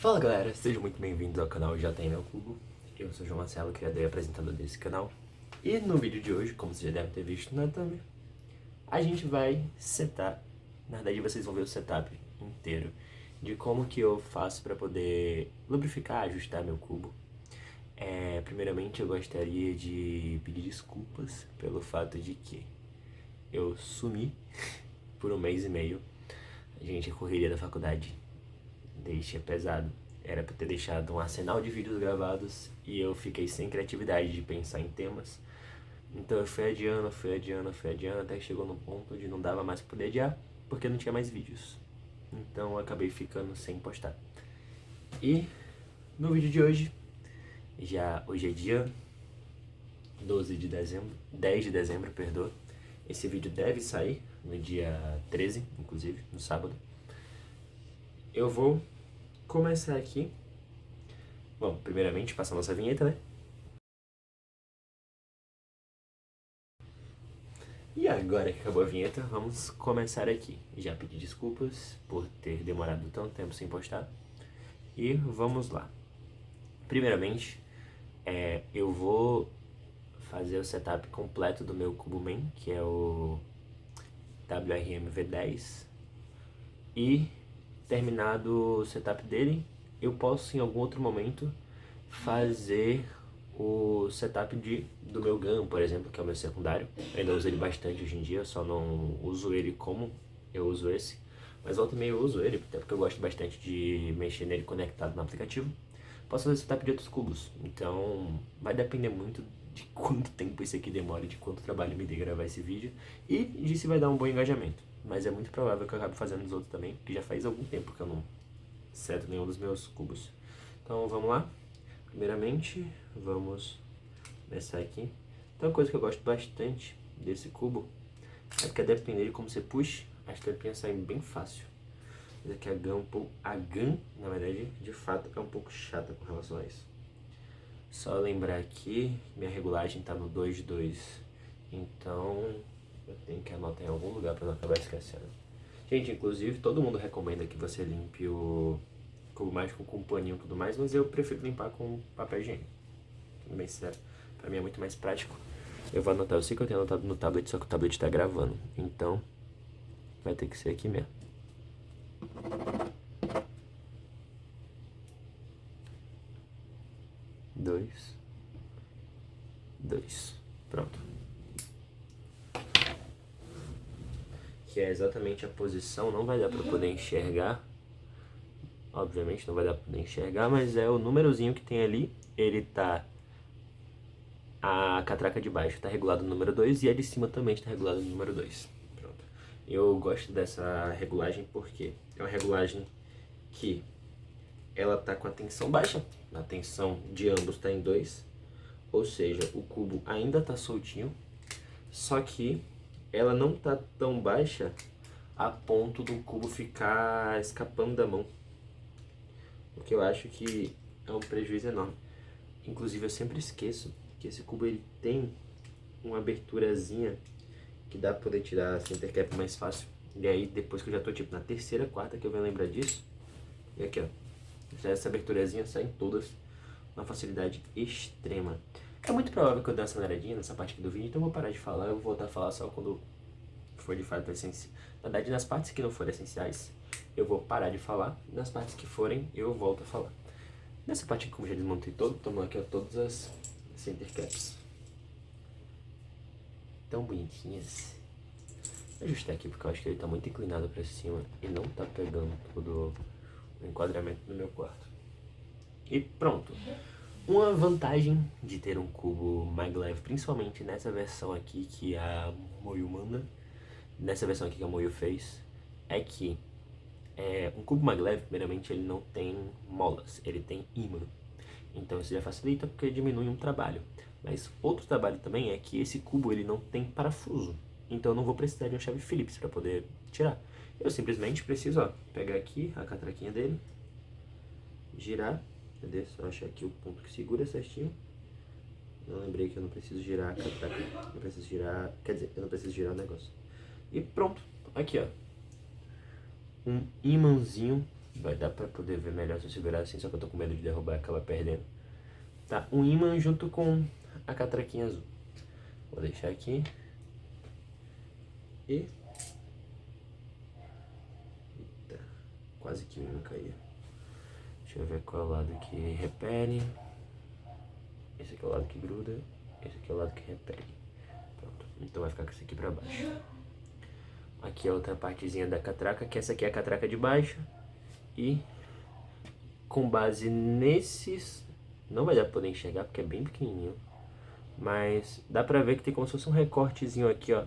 Fala galera, sejam muito bem-vindos ao canal JM Meu Cubo. Eu sou o João Marcelo, criador e apresentador desse canal. E no vídeo de hoje, como vocês já devem ter visto na thumb, a gente vai setar. Na verdade vocês vão ver o setup inteiro de como que eu faço para poder lubrificar, ajustar meu cubo. Primeiramente eu gostaria de pedir desculpas pelo fato de que eu sumi por um mês e meio. Gente, a correria da faculdade deixa pesado. Era pra ter deixado um arsenal de vídeos gravados e eu fiquei sem criatividade de pensar em temas. Então eu fui adiando, até que chegou no ponto de não dava mais pra poder adiar, porque não tinha mais vídeos. Então eu acabei ficando sem postar. E no vídeo de hoje, hoje é dia 10 de dezembro, perdoa. Esse vídeo deve sair no dia 13, inclusive, no sábado. Eu vou começar aqui. Bom, primeiramente passar nossa vinheta, né? E agora que acabou a vinheta, vamos começar aqui. Já pedi desculpas por ter demorado tanto tempo sem postar. E vamos lá. Primeiramente, eu vou fazer o setup completo do meu CuboMan, que é o WRM V10. E terminado o setup dele, eu posso em algum outro momento fazer o setup do meu GAN, por exemplo, que é o meu secundário. Eu ainda uso ele bastante hoje em dia, só não uso ele como eu uso esse. Mas volta e meia eu uso ele, até porque eu gosto bastante de mexer nele conectado no aplicativo. Posso fazer setup de outros cubos, então vai depender muito de quanto tempo isso aqui demora, de quanto trabalho me dê gravar esse vídeo e de se vai dar um bom engajamento. Mas é muito provável que eu acabe fazendo os outros também, porque já faz algum tempo que eu não seto nenhum dos meus cubos. Então vamos lá. Primeiramente, vamos começar aqui. Então, uma coisa que eu gosto bastante desse cubo é porque, a depender de como você puxa, as tampinhas saem bem fácil. Mas aqui a GAN, na verdade, de fato, é um pouco chata com relação a isso. Só lembrar aqui, minha regulagem está no 2:2, então eu tenho que anotar em algum lugar para não acabar esquecendo. Gente, inclusive, todo mundo recomenda que você limpe o cubo mágico com paninho e tudo mais, mas eu prefiro limpar com papel higiênico. Tudo bem sincero, pra mim é muito mais prático. Eu vou anotar, eu sei que eu tenho anotado no tablet, só que o tablet tá gravando, então vai ter que ser aqui mesmo. Dois. Pronto. Que é exatamente a posição, não vai dar pra poder enxergar. Obviamente não vai dar pra poder enxergar, mas é o númerozinho que tem ali, ele tá... A catraca de baixo está regulada no número 2 e a de cima também está regulada no número 2. Pronto. Eu gosto dessa regulagem porque é uma regulagem que ela tá com a tensão baixa, a tensão de ambos está em 2, ou seja, o cubo ainda está soltinho, só que ela não tá tão baixa a ponto do cubo ficar escapando da mão, o que eu acho que é um prejuízo enorme. Inclusive eu sempre esqueço que esse cubo ele tem uma aberturazinha que dá pra poder tirar a center cap mais fácil. E aí depois que eu já tô tipo na terceira, quarta que eu venho lembrar disso. E aqui ó, essa aberturazinha sai em todas uma facilidade extrema. É muito provável que eu dê uma aceleradinha nessa parte aqui do vídeo, então eu vou parar de falar, eu vou voltar a falar só quando for de fato essencial. Na verdade, nas partes que não forem essenciais, eu vou parar de falar, nas partes que forem, eu volto a falar. Nessa parte aqui, como eu já desmontei todo, tomando aqui ó, todas as center caps. Tão bonitinhas. Vou ajustar aqui porque eu acho que ele tá muito inclinado pra cima e não tá pegando todo o enquadramento do meu quarto. E pronto. Uma vantagem de ter um cubo maglev, principalmente nessa versão aqui que a Moyu manda, nessa versão aqui que a Moyu fez, é que um cubo maglev, primeiramente, ele não tem molas, ele tem ímã. Então isso já facilita porque diminui um trabalho. Mas outro trabalho também é que esse cubo ele não tem parafuso. Então eu não vou precisar de uma chave Phillips para poder tirar. Eu simplesmente preciso pegar aqui a catraquinha dele, girar, entendeu? Só achar aqui o ponto que segura certinho. Eu lembrei que eu não preciso girar a catraca, eu preciso girar, quer dizer, eu não preciso girar o negócio. E pronto, aqui ó, um imãzinho Vai dar pra poder ver melhor se eu segurar assim, só que eu tô com medo de derrubar e acabar perdendo. Tá, um ímã junto com a catraquinha azul. Vou deixar aqui. E... Eita, quase que o ímã caía. Deixa eu ver qual é o lado que repele. Esse aqui é o lado que gruda. Esse aqui é o lado que repele. Pronto, então vai ficar com esse aqui pra baixo. Aqui é outra partezinha da catraca, que essa aqui é a catraca de baixo. E com base nesses... Não vai dar pra poder enxergar porque é bem pequenininho. Mas dá pra ver que tem como se fosse um recortezinho aqui, ó,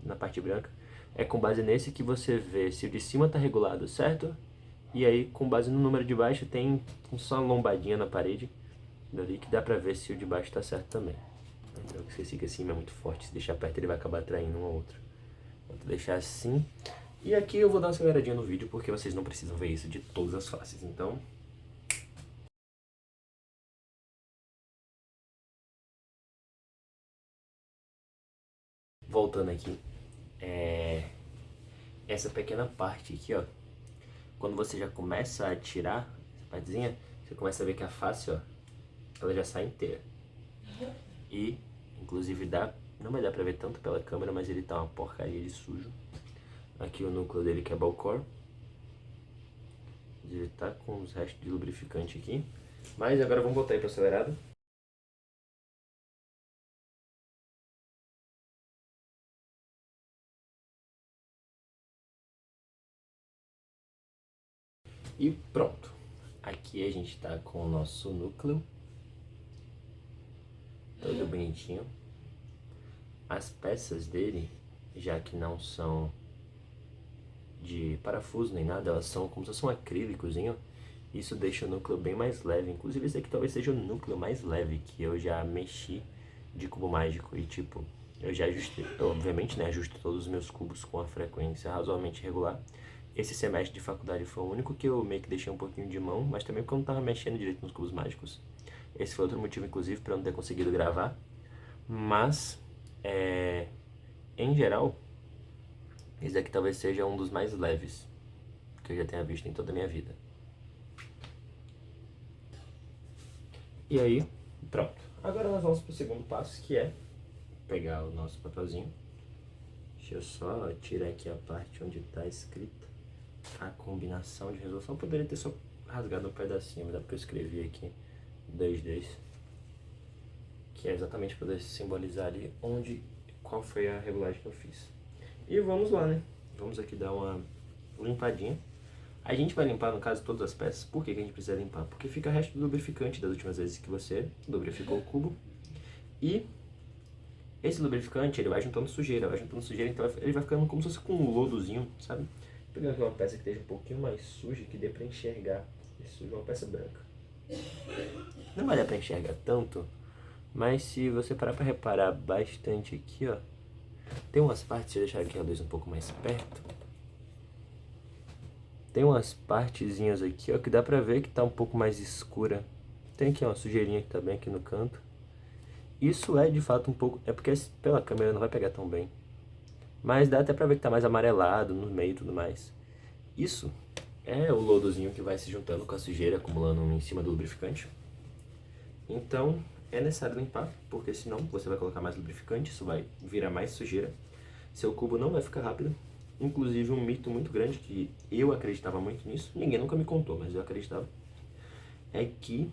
na parte branca. É com base nesse que você vê se o de cima tá regulado, certo? E aí, com base no número de baixo, tem só uma lombadinha na parede dali que dá pra ver se o de baixo tá certo também. Então, se esse aqui assim é muito forte, se deixar perto ele vai acabar atraindo um ao outro. Vou deixar assim. E aqui eu vou dar uma aceleradinha no vídeo porque vocês não precisam ver isso de todas as faces, então... Voltando aqui, essa pequena parte aqui, ó, quando você já começa a tirar essa partezinha, você começa a ver que a face, ó, ela já sai inteira. E, inclusive, não vai dar pra ver tanto pela câmera, mas ele tá uma porcaria de sujo. Aqui o núcleo dele que é ball core. Ele tá com os restos de lubrificante aqui. Mas agora vamos voltar aí pro acelerado. E pronto. Aqui a gente tá com o nosso núcleo. Todo bonitinho. As peças dele, já que não são de parafuso nem nada, elas são como se fosse um acrílicozinho. Isso deixa o núcleo bem mais leve. Inclusive esse aqui talvez seja o núcleo mais leve que eu já mexi de cubo mágico. E tipo, eu já ajustei, obviamente, né, ajusto todos os meus cubos com a frequência razoavelmente regular. Esse semestre de faculdade foi o único que eu meio que deixei um pouquinho de mão, mas também porque eu não tava mexendo direito nos cubos mágicos. Esse foi outro motivo, inclusive, para eu não ter conseguido gravar. Mas, em geral, esse daqui talvez seja um dos mais leves que eu já tenha visto em toda a minha vida. E aí, pronto. Agora nós vamos para o segundo passo, que é pegar o nosso papelzinho. Deixa eu só tirar aqui a parte onde está escrita a combinação de resolução. Eu poderia ter só rasgado um pedacinho, mas dá porque eu escrevi aqui 2 que é exatamente para poder simbolizar ali qual foi a regulagem que eu fiz. E vamos lá, né? Vamos aqui dar uma limpadinha. A gente vai limpar, no caso, todas as peças. Por que a gente precisa limpar? Porque fica resto do lubrificante das últimas vezes que você lubrificou o cubo. E esse lubrificante, ele vai juntando sujeira, então ele vai ficando como se fosse com um lodozinho, sabe? Pegando aqui uma peça que esteja um pouquinho mais suja, que dê pra enxergar. Esse sujo é uma peça branca. Não vai dar pra enxergar tanto, mas se você parar pra reparar bastante aqui, ó, tem umas partes, se eu deixar aqui a luz um pouco mais perto, tem umas partezinhas aqui, ó, que dá pra ver que tá um pouco mais escura. Tem aqui uma sujeirinha que tá bem aqui no canto. Isso é de fato um pouco, é porque pela câmera não vai pegar tão bem. Mas dá até pra ver que tá mais amarelado no meio e tudo mais. Isso é o lodozinho que vai se juntando com a sujeira, acumulando em cima do lubrificante. Então é necessário limpar, porque senão você vai colocar mais lubrificante, isso vai virar mais sujeira. Seu cubo não vai ficar rápido. Inclusive um mito muito grande, que eu acreditava muito nisso, ninguém nunca me contou, mas eu acreditava, é que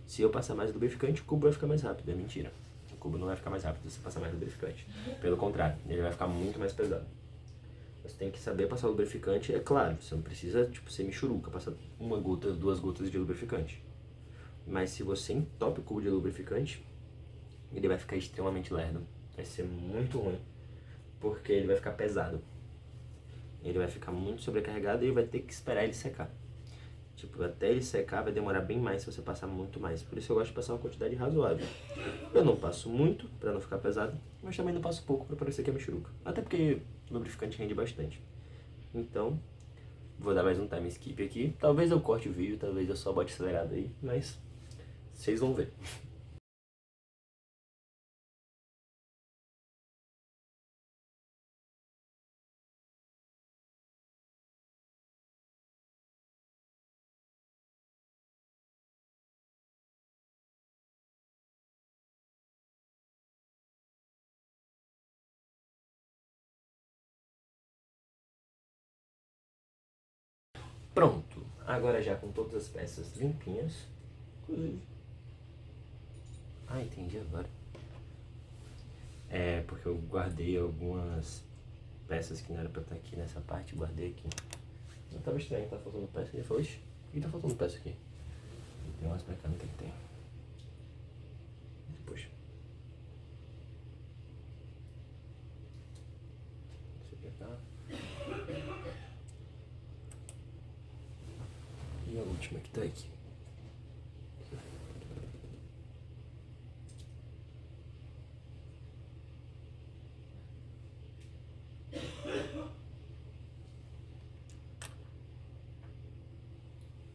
se eu passar mais lubrificante, o cubo vai ficar mais rápido. É mentira. O cubo não vai ficar mais rápido se você passar mais lubrificante. Pelo contrário, ele vai ficar muito mais pesado. Você tem que saber passar lubrificante, é claro, você não precisa, tipo, ser michuruca, passar 1 gota, 2 gotas de lubrificante. Mas se você entope o cubo de lubrificante, ele vai ficar extremamente lerdo. Vai ser muito ruim, porque ele vai ficar pesado. Ele vai ficar muito sobrecarregado e vai ter que esperar ele secar. Tipo, até ele secar vai demorar bem mais se você passar muito mais. Por isso eu gosto de passar uma quantidade razoável. Eu não passo muito, pra não ficar pesado, mas também não passo pouco pra parecer que é michuruca. Até porque o lubrificante rende bastante. Então, vou dar mais um time skip aqui. Talvez eu corte o vídeo, talvez eu só bote acelerado aí, mas vocês vão ver. Pronto. Agora já com todas as peças limpinhas. Inclusive. Ah, entendi agora. É porque eu guardei algumas peças que não era pra estar aqui nessa parte, guardei aqui. Eu tava estranho, tá faltando peça. Ele falou, ixi, por que tá faltando peça aqui? Tem umas mecânicas que tem. Poxa. Deixa eu pegar. E a última que tá aqui.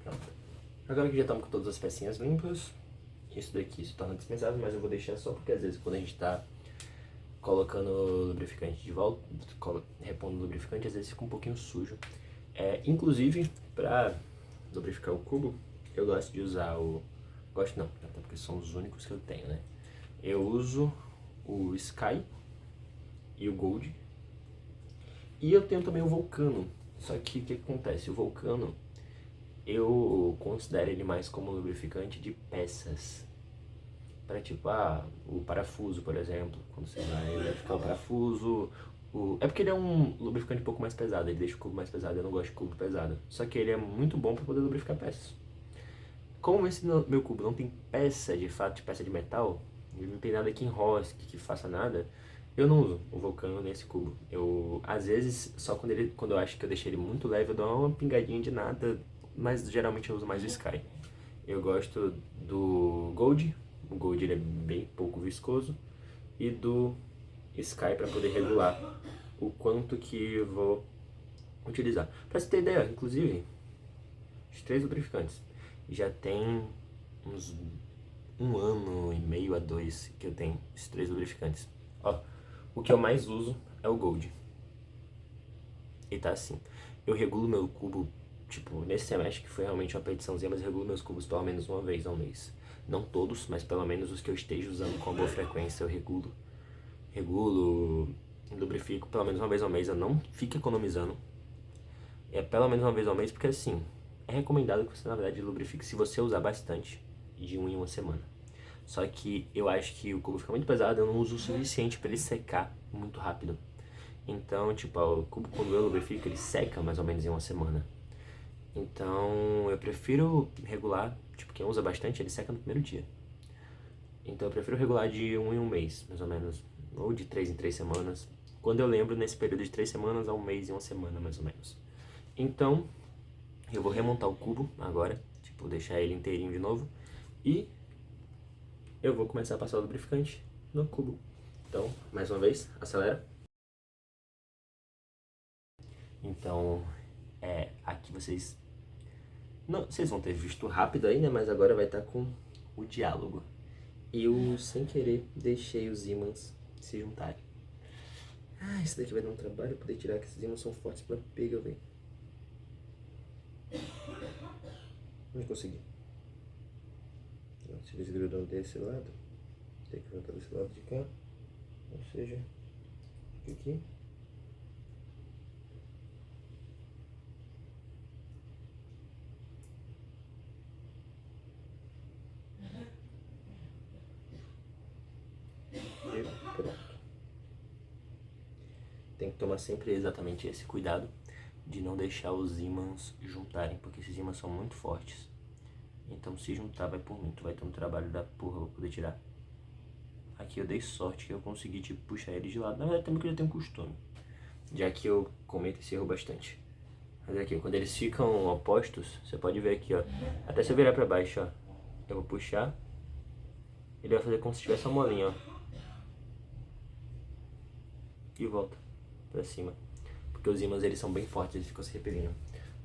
Pronto. Agora que já estamos com todas as pecinhas limpas, isso daqui se torna dispensável, mas eu vou deixar só porque às vezes quando a gente tá colocando lubrificante de volta, repondo o lubrificante, às vezes fica um pouquinho sujo. Inclusive, para lubrificar o cubo, eu gosto de usar o... Gosto não, até porque são os únicos que eu tenho, né? Eu uso o Sky e o Gold. E eu tenho também o Vulcano. Só que o que acontece? O Vulcano, eu considero ele mais como lubrificante de peças. Para tipo, o parafuso, por exemplo. Quando você vai lubrificar o parafuso. É porque ele é um lubrificante um pouco mais pesado, ele deixa o cubo mais pesado. Eu não gosto de cubo pesado. Só que ele é muito bom para poder lubrificar peças. Como esse meu cubo não tem peça de fato, de peça de metal, não tem nada que enrosque, que faça nada, eu não uso o Vulcano nesse cubo. Eu, às vezes, só quando eu acho que eu deixei ele muito leve, eu dou uma pingadinha de nada, mas geralmente eu uso mais o Sky. Eu gosto do Gold, o Gold ele é bem pouco viscoso, e do Sky para poder regular o quanto que eu vou utilizar. Para você ter ideia, inclusive, os 3 lubrificantes já tem uns 1 ano e meio a 2 que eu tenho esses 3 lubrificantes. Ó, o que eu mais uso é o Gold. E tá assim, eu regulo meu cubo, tipo, nesse semestre que foi realmente uma petiçãozinha, mas eu regulo meus cubos pelo menos uma vez ao mês. Não todos, mas pelo menos os que eu esteja usando com boa frequência eu regulo. Regulo, lubrifico pelo menos uma vez ao mês, eu não fico economizando. É pelo menos uma vez ao mês, porque assim, é recomendado que você na verdade lubrifique se você usar bastante, de 1 em 1 semana. Só que eu acho que o cubo fica muito pesado, eu não uso o suficiente para ele secar muito rápido. Então, tipo, o cubo quando eu lubrifico, ele seca mais ou menos em 1 semana. Então, eu prefiro regular, tipo, quem usa bastante, ele seca no primeiro dia. Então, eu prefiro regular de 1 em 1 mês, mais ou menos, ou de 3 em 3 semanas. Quando eu lembro, nesse período de 3 semanas a 1 mês e 1 semana, mais ou menos. Então, eu vou remontar o cubo agora, tipo, deixar ele inteirinho de novo. E eu vou começar a passar o lubrificante no cubo. Então, mais uma vez, acelera. Então, aqui vocês... Não, vocês vão ter visto rápido aí, né? Mas agora vai estar com o diálogo. Eu, sem querer, deixei os ímãs se juntarem. Ah, isso daqui vai dar um trabalho poder tirar, que esses ímãs são fortes pra pega, velho. Não consegui. Se eles grudam desse lado, tem que voltar desse lado de cá. Ou seja, fica aqui. E pronto. Tem que tomar sempre exatamente esse cuidado de não deixar os ímãs juntarem, porque esses ímãs são muito fortes. Então se juntar vai por muito, vai ter um trabalho da porra pra poder tirar. Aqui eu dei sorte que eu consegui tipo, puxar ele de lado. Na verdade também que eu já tenho costume, já que eu cometo esse erro bastante. Mas aqui, quando eles ficam opostos, você pode ver aqui, ó. Até se eu virar pra baixo, ó. Eu vou puxar. Ele vai fazer como se tivesse uma molinha, ó. E volta pra cima. Porque os ímãs eles são bem fortes, eles ficam se repelindo.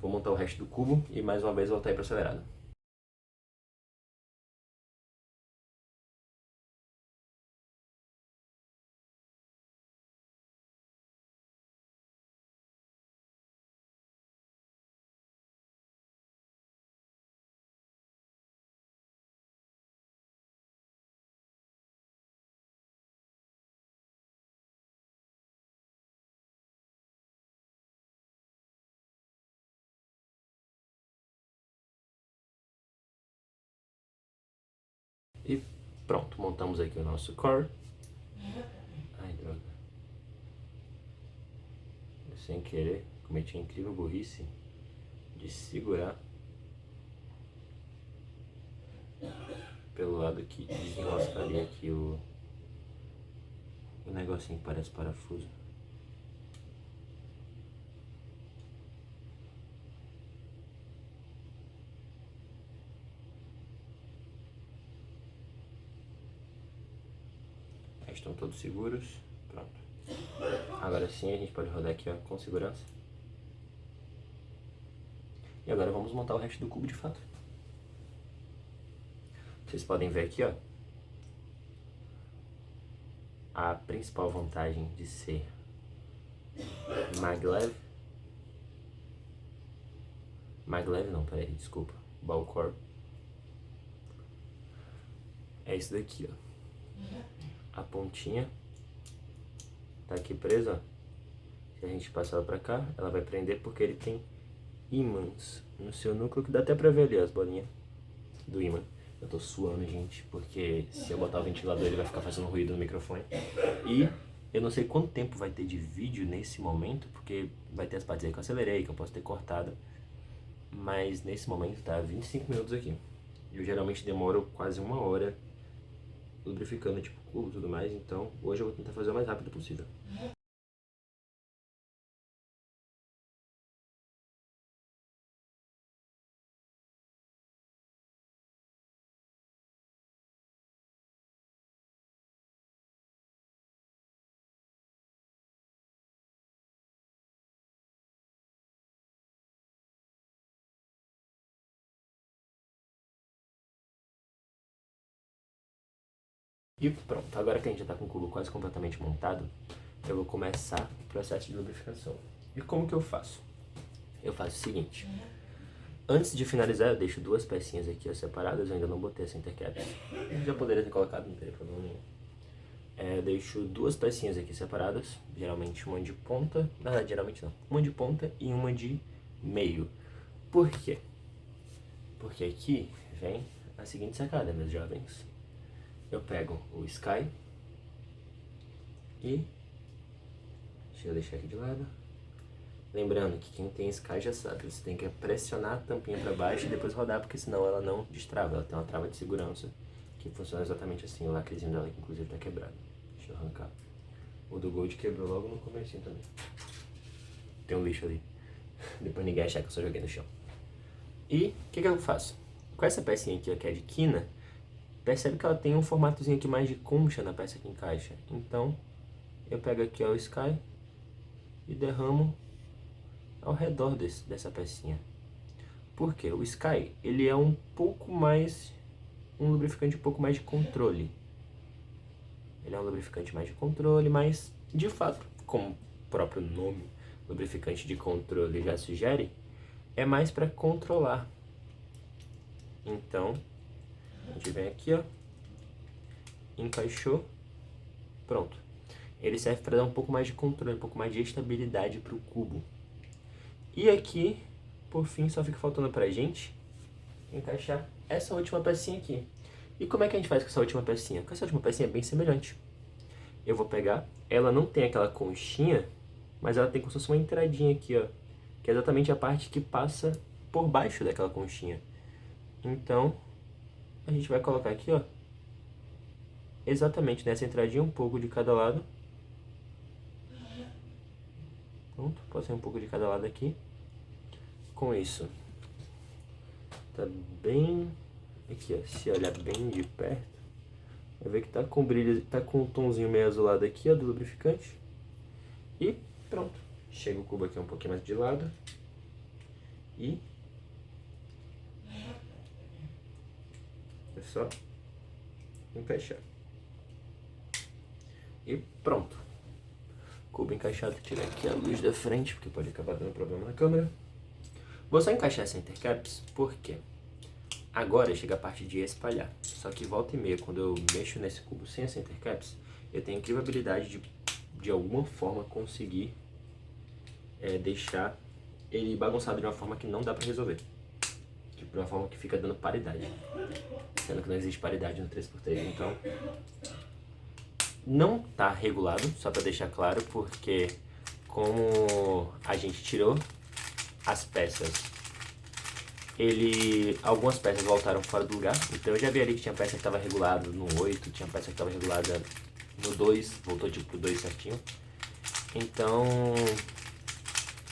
Vou montar o resto do cubo e mais uma vez voltar aí pro acelerado. Pronto, montamos aqui o nosso core. Ai, droga. Eu, sem querer, cometi a incrível burrice de segurar pelo lado que desenroscaria aqui o negocinho que parece parafuso. Aí estão todos seguros. Pronto. Agora sim a gente pode rodar aqui, ó, com segurança. E agora vamos montar o resto do cubo de fato. Vocês podem ver aqui, ó, a principal vantagem de ser maglev não, peraí, desculpa, ball core, é isso daqui, ó. A pontinha tá aqui presa, ó. Se a gente passar ela pra cá, ela vai prender porque ele tem ímãs no seu núcleo, que dá até pra ver ali as bolinhas do ímã. Eu tô suando, gente, porque se eu botar o ventilador ele vai ficar fazendo ruído no microfone. E eu não sei quanto tempo vai ter de vídeo nesse momento, porque vai ter as partes aí que eu acelerei, que eu posso ter cortado. Mas nesse momento tá 25 minutos aqui. Eu geralmente demoro quase 1 hora lubrificando tipo cubo e tudo mais, então hoje eu vou tentar fazer o mais rápido possível. E pronto, agora que a gente já tá com o cubo quase completamente montado, eu vou começar o processo de lubrificação. E como que eu faço? Eu faço o seguinte: antes de finalizar, eu deixo 2 pecinhas aqui ó, separadas, eu ainda não botei essa intercap. Já poderia ter colocado, não teria problema nenhum. Eu deixo 2 pecinhas aqui separadas, geralmente uma de ponta, na verdade geralmente não, uma de ponta e uma de meio. Por quê? Porque aqui vem a seguinte sacada, meus jovens. Eu pego o Sky e deixa eu deixar aqui de lado. Lembrando que quem tem Sky já sabe, você tem que pressionar a tampinha para baixo e depois rodar, porque senão ela não destrava. Ela tem uma trava de segurança que funciona exatamente assim. O lacrezinho dela que inclusive tá quebrado. Deixa eu arrancar. O do Gold quebrou logo no comecinho também. Tem um lixo ali. Depois ninguém achar que eu só joguei no chão. E o que eu faço? Com essa pecinha aqui, ó, que é de quina, percebe que ela tem um formatozinho aqui mais de concha na peça que encaixa. Então, eu pego aqui ó, o Sky e derramo ao redor dessa pecinha. Por quê? O Sky, ele é um pouco mais, um lubrificante um pouco mais de controle. Ele é um lubrificante mais de controle, mas, de fato, como o próprio nome, lubrificante de controle já sugere, é mais para controlar. Então, a gente vem aqui, ó, encaixou, pronto. Ele serve para dar um pouco mais de controle, um pouco mais de estabilidade para o cubo. E aqui, por fim, só fica faltando pra gente encaixar essa última pecinha aqui. E como é que a gente faz com essa última pecinha? Com essa última pecinha é bem semelhante. Eu vou pegar, ela não tem aquela conchinha, mas ela tem como se fosse uma entradinha aqui, ó, que é exatamente a parte que passa por baixo daquela conchinha. Então, a gente vai colocar aqui, ó, exatamente nessa entradinha, um pouco de cada lado. Pronto, pode ser um pouco de cada lado aqui. Com isso, tá bem aqui, ó, se olhar bem de perto, vai ver que tá com brilho, tá com um tomzinho meio azulado aqui, ó, do lubrificante. E pronto. Chega o cubo aqui um pouquinho mais de lado. E é só encaixar. E pronto. Cubo encaixado, tirar aqui a luz da frente, porque pode acabar dando problema na câmera. Vou só encaixar essa intercaps, porque agora chega a parte de espalhar. Só que volta e meia, quando eu mexo nesse cubo sem essa intercaps, eu tenho a incrível habilidade de alguma forma conseguir deixar ele bagunçado de uma forma que não dá pra resolver. Tipo, de uma forma que fica dando paridade. Sendo que não existe paridade no 3x3, então não tá regulado, só para deixar claro, porque como a gente tirou as peças, algumas peças voltaram fora do lugar, então eu já vi ali que tinha peça que estava regulada no 8, tinha peça que estava regulada no 2, voltou tipo pro 2 certinho. Então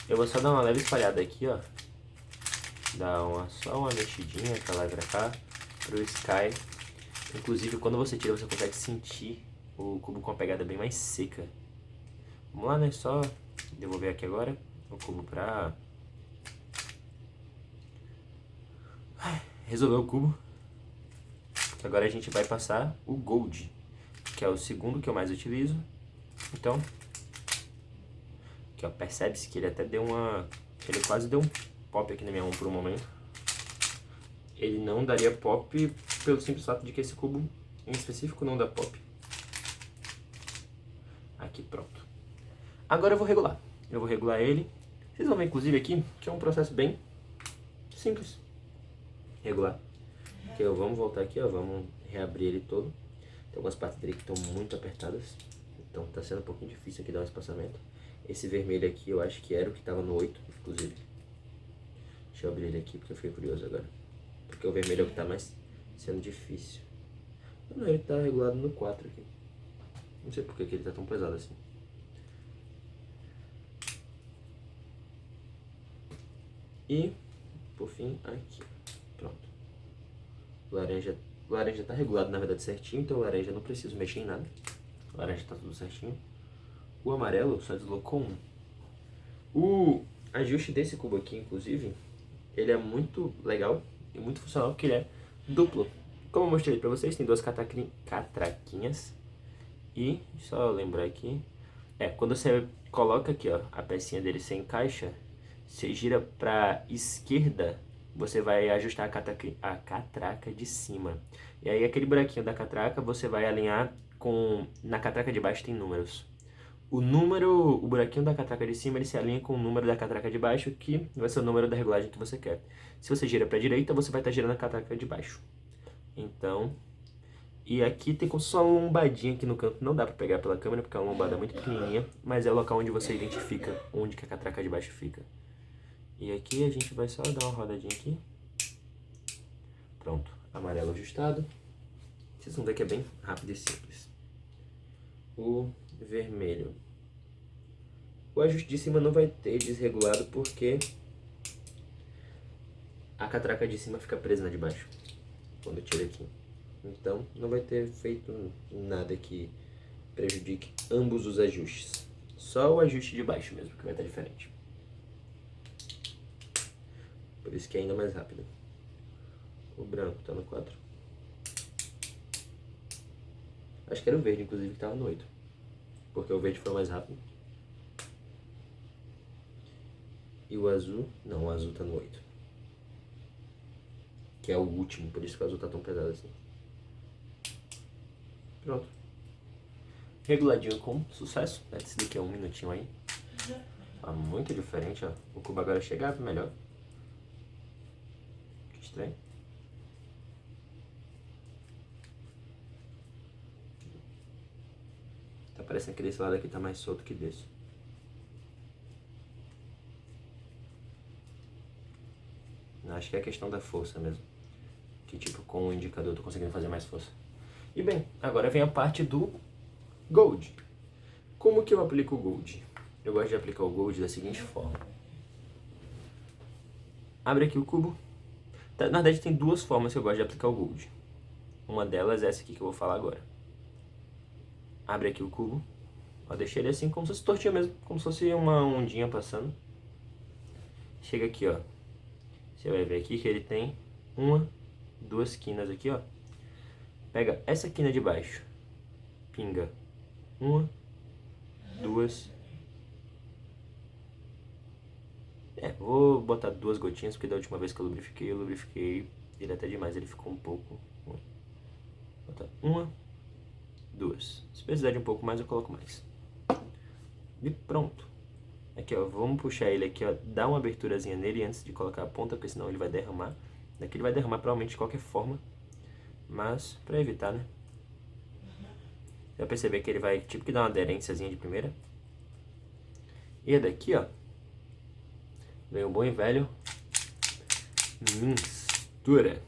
eu vou só dar uma leve espalhada aqui, ó, dar só uma mexidinha pra lá e pra cá, pro Sky. Inclusive quando você tira você consegue sentir o cubo com uma pegada bem mais seca. Vamos lá, né, só devolver aqui agora o cubo pra resolver o cubo. Agora a gente vai passar o Gold, que é o segundo que eu mais utilizo. Então, aqui ó, percebe-se que ele até deu ele quase deu um pop aqui na minha mão por um momento. Ele não daria pop pelo simples fato de que esse cubo em específico não dá pop. Aqui, pronto. Agora eu vou regular. Eu vou regular ele. Vocês vão ver inclusive aqui que é um processo bem simples. Regular. Vamos voltar aqui, ó, vamos reabrir ele todo. Tem algumas partes dele que estão muito apertadas, então tá sendo um pouquinho difícil aqui dar um espaçamento. Esse vermelho aqui eu acho que era o que tava no 8, inclusive. Deixa eu abrir ele aqui porque eu fiquei curioso agora. Porque o vermelho é o que tá mais sendo difícil. Não, ele tá regulado no 4 aqui. Não sei porque que ele tá tão pesado assim. E, por fim, aqui. Pronto. O laranja tá regulado, na verdade, certinho, então o laranja não preciso mexer em nada. O laranja tá tudo certinho. O amarelo só deslocou um. O ajuste desse cubo aqui, inclusive, ele é muito legal e muito funcional, porque ele é duplo. Como eu mostrei pra vocês, tem duas catraquinhas. E, só lembrar aqui, quando você coloca aqui, ó, a pecinha dele, você encaixa, você gira pra esquerda, você vai ajustar a catraca de cima. E aí aquele buraquinho da catraca você vai alinhar com... Na catraca de baixo tem números. O buraquinho da catraca de cima, ele se alinha com o número da catraca de baixo, que vai ser o número da regulagem que você quer. Se você gira pra direita, você vai estar girando a catraca de baixo. Então... E aqui tem como se fosse uma lombadinha aqui no canto. Não dá pra pegar pela câmera, porque é uma lombada muito pequenininha, mas é o local onde você identifica onde que a catraca de baixo fica. E aqui a gente vai só dar uma rodadinha aqui. Pronto, amarelo ajustado. Vocês vão ver que é bem rápido e simples. O vermelho. O ajuste de cima não vai ter desregulado porque a catraca de cima fica presa na de baixo, quando eu tiro aqui. Então não vai ter feito nada que prejudique ambos os ajustes. Só o ajuste de baixo mesmo que vai estar diferente. Por isso que é ainda mais rápido. O branco tá no 4. Acho que era o verde, inclusive, que tava no 8. Porque o verde foi mais rápido. E o azul... Não, o azul tá no 8. Que é o último, por isso que o azul tá tão pesado assim. Pronto. Reguladinho com sucesso. Esse daqui é 1 minutinho aí. Tá muito diferente, ó. O cubo agora chegava melhor. Que estranho. Tá parecendo que desse lado aqui tá mais solto que desse. Acho que é a questão da força mesmo. Que tipo, com o indicador eu tô conseguindo fazer mais força. E bem, agora vem a parte do Gold. Como que eu aplico o Gold? Eu gosto de aplicar o Gold da seguinte forma. Abre aqui o cubo. Na verdade tem duas formas que eu gosto de aplicar o Gold. Uma delas é essa aqui que eu vou falar agora. Abre aqui o cubo. Ó, deixei ele assim como se fosse tortinho mesmo. Como se fosse uma ondinha passando. Chega aqui, ó. Você vai ver aqui que ele tem duas quinas aqui, ó. Pega essa quina de baixo, pinga 1, 2. Vou botar 2 gotinhas, porque da última vez que eu lubrifiquei ele até demais, ele ficou um pouco ruim. Bota 1, 2. Se precisar de um pouco mais, eu coloco mais. E pronto. Aqui, ó, vamos puxar ele aqui, ó, dá uma aberturazinha nele antes de colocar a ponta, porque senão ele vai derramar. Daqui ele vai derramar provavelmente de qualquer forma, mas pra evitar, né? Você vai perceber que ele vai tipo que dar uma aderênciazinha de primeira. E daqui, ó, vem o bom e velho mistura.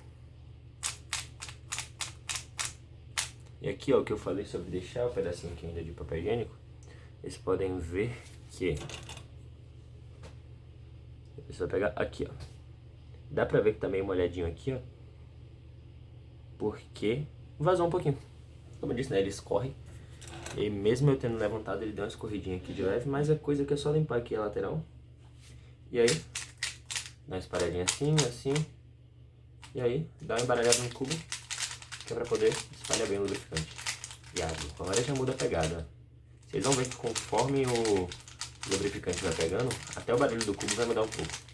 E aqui, ó, o que eu falei sobre deixar o pedacinho aqui ainda de papel higiênico, vocês podem ver que... Você vai pegar aqui, ó. Dá pra ver que tá meio molhadinho aqui, ó. Porque vazou um pouquinho. Como eu disse, né, ele escorre. E mesmo eu tendo levantado, ele deu uma escorridinha aqui de leve, mas a coisa que é só limpar aqui a lateral. E aí, dá uma espalhadinha assim, assim. E aí, dá uma embaralhada no cubo, que é pra poder espalhar bem o lubrificante. E agora já muda a pegada. Vocês vão ver que conforme o lubrificante vai pegando, até o barulho do cubo vai mudar um pouco.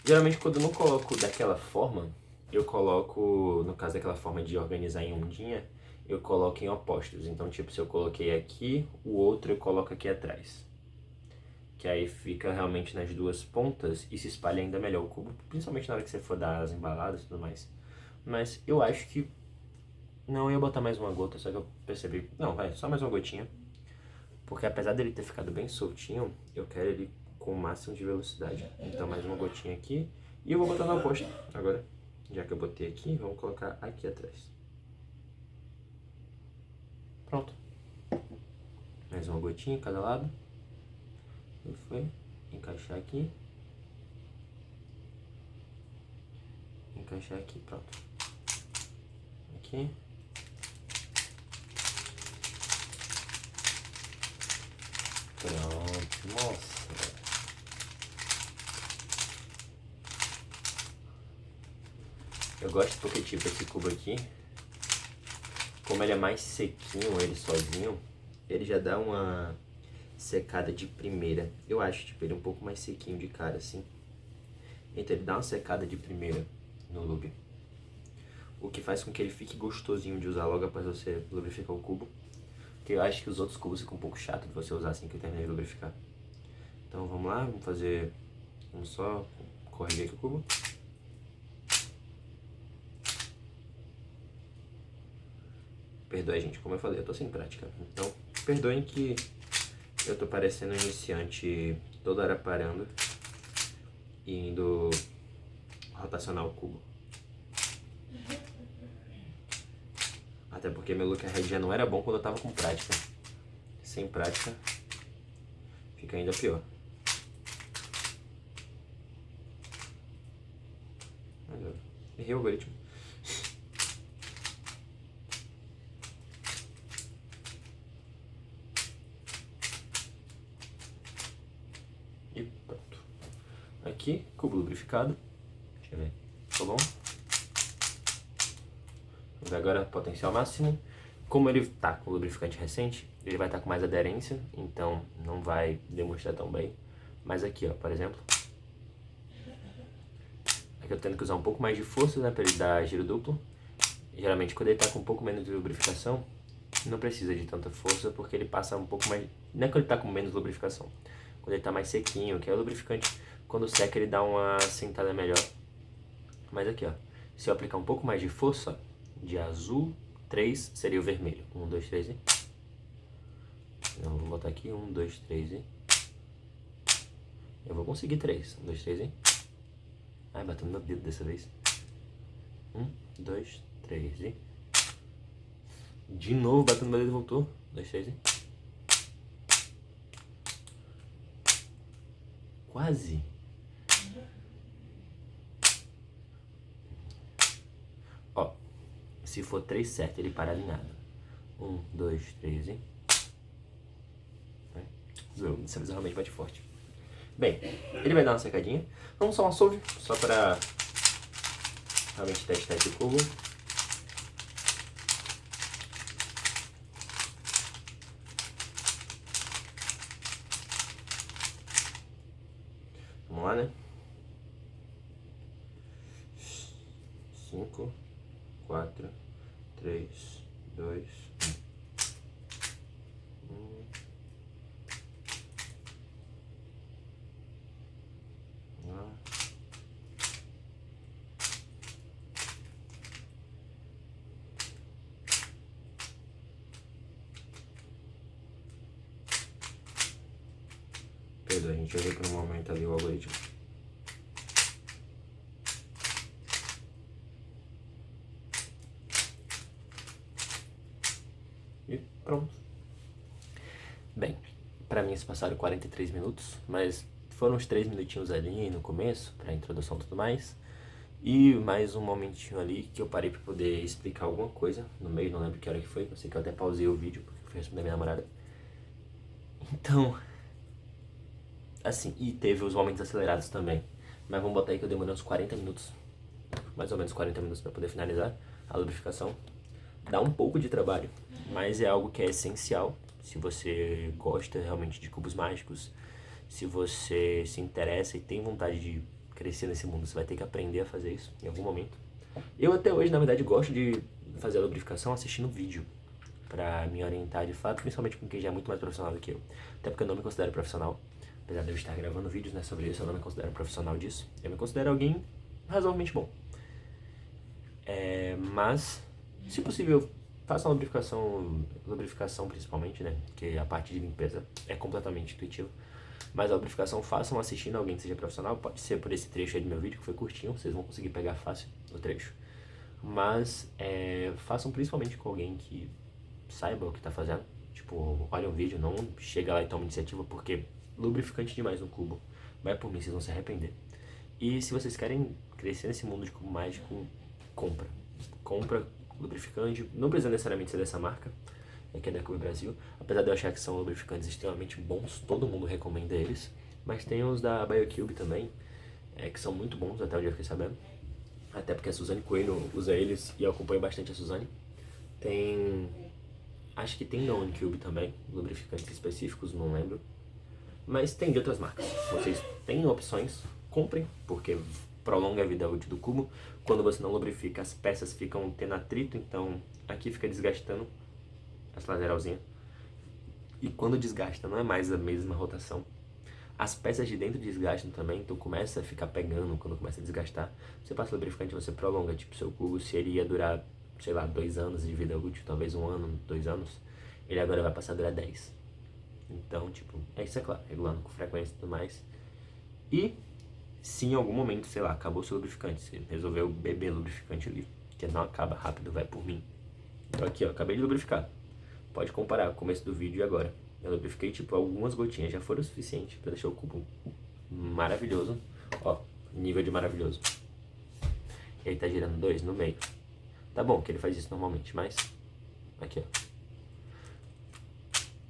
Geralmente quando eu não coloco daquela forma, eu coloco, no caso daquela forma de organizar em ondinha, eu coloco em opostos. Então tipo, se eu coloquei aqui, o outro eu coloco aqui atrás. Que aí fica realmente nas duas pontas e se espalha ainda melhor o cubo, principalmente na hora que você for dar as embaladas e tudo mais. Mas eu acho que não ia botar mais uma gota, só que eu percebi, não, vai, só mais uma gotinha. Porque apesar dele ter ficado bem soltinho, eu quero ele com o máximo de velocidade. Então mais uma gotinha aqui. E eu vou botar no oposto agora. Já que eu botei aqui, vamos colocar aqui atrás. Pronto. Mais uma gotinha em cada lado. E foi. Encaixar aqui. Encaixar aqui, pronto. Aqui. Pronto, nossa. Eu gosto porque, tipo, esse cubo aqui, como ele é mais sequinho, ele sozinho, ele já dá uma secada de primeira. Eu acho, tipo, ele um pouco mais sequinho de cara, assim. Então ele dá uma secada de primeira no lube. O que faz com que ele fique gostosinho de usar logo após você lubrificar o cubo. Porque eu acho que os outros cubos ficam um pouco chato de você usar assim que eu terminei de lubrificar. Então vamos lá, vamos fazer... Vamos só corrigir aqui o cubo. Perdoe, gente, como eu falei, eu tô sem prática. Então, perdoem que eu tô parecendo um iniciante toda hora parando e indo rotacionar o cubo. Até porque meu look ahead já não era bom quando eu tava com prática. Sem prática, fica ainda pior. Errei o algoritmo. E pronto. Aqui, cubo lubrificado. Deixa eu ver. Tá bom? Vamos ver agora potencial máximo. Como ele tá com lubrificante recente, ele vai estar com mais aderência, então não vai demonstrar tão bem. Mas aqui, ó, por exemplo, aqui eu tô tendo que usar um pouco mais de força, né, para ele dar giro duplo. Geralmente quando ele tá com um pouco menos de lubrificação, não precisa de tanta força, porque ele passa um pouco mais... Não é quando ele tá com menos lubrificação, quando ele tá mais sequinho, que é o lubrificante, quando seca ele dá uma sentada melhor. Mas aqui, ó, se eu aplicar um pouco mais de força, ó, de azul, 3 seria o vermelho. 1, 2, 3 e... Não, vou botar aqui 1, 2, 3 e... Eu vou conseguir 3. 1, 2, 3 e... Ai, bateu no meu dedo dessa vez. 1, 2, 3 e... De novo, bateu no meu dedo e voltou. 1, 2, 3 e... Quase. Ó, se for 3 certo, ele para alinhado. 1, 2, 3 e... Dessa vez realmente bate forte. Bem, ele vai dar uma secadinha. Vamos só uma solve, só para realmente testar esse cubo. Vamos lá, né? 5, 4, 3, 2, 1. Perdoa, a gente errou por um momento ali o algoritmo. E pronto. Bem, pra mim se passaram 43 minutos, mas foram uns 3 minutinhos ali no começo, pra introdução e tudo mais. E mais um momentinho ali que eu parei pra poder explicar alguma coisa no meio, não lembro que hora que foi, eu sei que eu até pausei o vídeo porque eu fui responder a minha namorada. Então, assim, e teve os momentos acelerados também. Mas vamos botar aí que eu demorei uns 40 minutos, mais ou menos 40 minutos pra poder finalizar a lubrificação. Dá um pouco de trabalho, mas é algo que é essencial se você gosta realmente de cubos mágicos, se você se interessa e tem vontade de crescer nesse mundo, você vai ter que aprender a fazer isso em algum momento. Eu até hoje, na verdade, gosto de fazer a lubrificação assistindo vídeo, pra me orientar de fato, principalmente com quem já é muito mais profissional do que eu. Até porque eu não me considero profissional, apesar de eu estar gravando vídeos, né, sobre isso, eu não me considero profissional disso. Eu me considero alguém razoavelmente bom. Mas, se possível, faça uma lubrificação principalmente, né, porque a parte de limpeza é completamente intuitiva. Mas a lubrificação façam assistindo alguém que seja profissional, pode ser por esse trecho aí do meu vídeo, que foi curtinho, vocês vão conseguir pegar fácil o trecho. Mas façam principalmente com alguém que saiba o que tá fazendo. Tipo, olha um vídeo, não chega lá e toma iniciativa, porque lubrificante demais no cubo, vai por mim, vocês vão se arrepender. E se vocês querem crescer nesse mundo de cubo mágico, compra lubrificante, não precisa necessariamente ser dessa marca, que é da Cubo Brasil, apesar de eu achar que são lubrificantes extremamente bons, todo mundo recomenda eles, mas tem os da BioCube também, que são muito bons, até onde eu fiquei sabendo, até porque a Suzane Coelho usa eles e eu acompanho bastante a Suzane. Acho que tem da OneCube também, lubrificantes específicos, não lembro, mas tem de outras marcas. Vocês têm opções, comprem, porque prolonga a vida útil do cubo. Quando você não lubrifica, as peças ficam tendo atrito, então aqui fica desgastando as lateralzinhas. E quando desgasta, não é mais a mesma rotação. As peças de dentro desgastam também, então começa a ficar pegando quando começa a desgastar. Você passa lubrificante, você prolonga, tipo, seu cubo, se ele ia durar, sei lá, 2 anos de vida útil, talvez 1 ano, 2 anos, ele agora vai passar a durar 10. Então, tipo, isso é claro, regulando com frequência e tudo mais. E se em algum momento, sei lá, acabou o seu lubrificante, você resolveu beber lubrificante ali, que não acaba rápido, vai por mim. Então aqui, ó, acabei de lubrificar. Pode comparar o começo do vídeo e agora. Eu lubrifiquei, tipo, algumas gotinhas, já foram o suficiente pra deixar o cubo maravilhoso. Ó, nível de maravilhoso. Ele tá girando 2 no meio. Tá bom que ele faz isso normalmente, mas... Aqui, ó.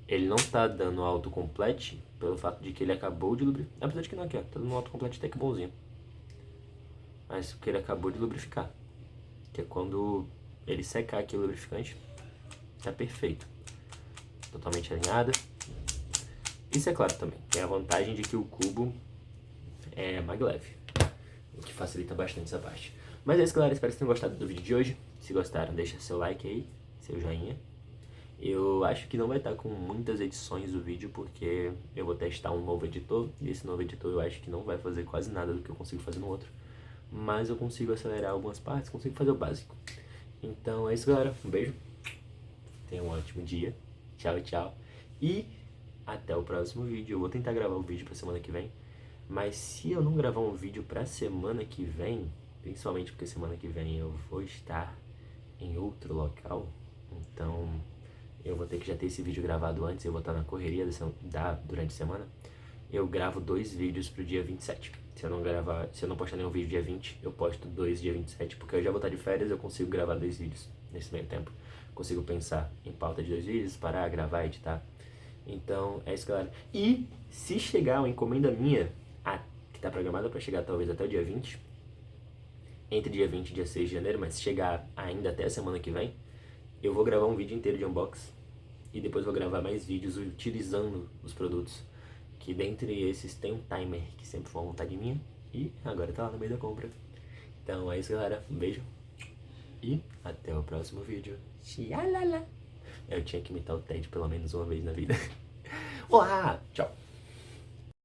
Ele não tá dando autocomplete pelo fato de que ele acabou de lubrificar. Apesar de que não aqui, ó. Tá dando um autocomplete até que bonzinho. Mas porque ele acabou de lubrificar. Que é quando ele secar aqui o lubrificante, tá perfeito. Totalmente alinhada. Isso é claro também. Tem a vantagem de que o cubo é maglev, o que facilita bastante essa parte. Mas é isso, galera. Espero que vocês tenham gostado do vídeo de hoje. Se gostaram, deixa seu like aí, seu joinha. Eu acho que não vai estar com muitas edições do vídeo, porque eu vou testar um novo editor. E esse novo editor eu acho que não vai fazer quase nada do que eu consigo fazer no outro. Mas eu consigo acelerar algumas partes, consigo fazer o básico. Então é isso, galera. Um beijo. Tenha um ótimo dia. Tchau, tchau. E até o próximo vídeo. Eu vou tentar gravar o vídeo pra semana que vem. Mas se eu não gravar um vídeo pra semana que vem, principalmente porque semana que vem eu vou estar em outro local, então eu vou ter que já ter esse vídeo gravado antes, eu vou estar na correria durante a semana. Eu gravo 2 vídeos pro dia 27. Se eu não postar nenhum vídeo dia 20, eu posto 2 dia 27, porque eu já vou estar de férias, eu consigo gravar 2 vídeos nesse meio tempo. Consigo pensar em pauta de 2 vídeos, parar, gravar, editar. Então, é isso, galera. E se chegar uma encomenda minha, que tá programada pra chegar talvez até o dia 20, entre dia 20 e dia 6 de janeiro, mas se chegar ainda até a semana que vem, eu vou gravar um vídeo inteiro de unboxing. E depois vou gravar mais vídeos utilizando os produtos. Que dentre esses tem um timer, que sempre foi uma vontade minha. E agora tá lá no meio da compra. Então é isso, galera. Um beijo. E até o próximo vídeo. Tchau. Eu tinha que imitar o Ted pelo menos uma vez na vida. Olá! Tchau.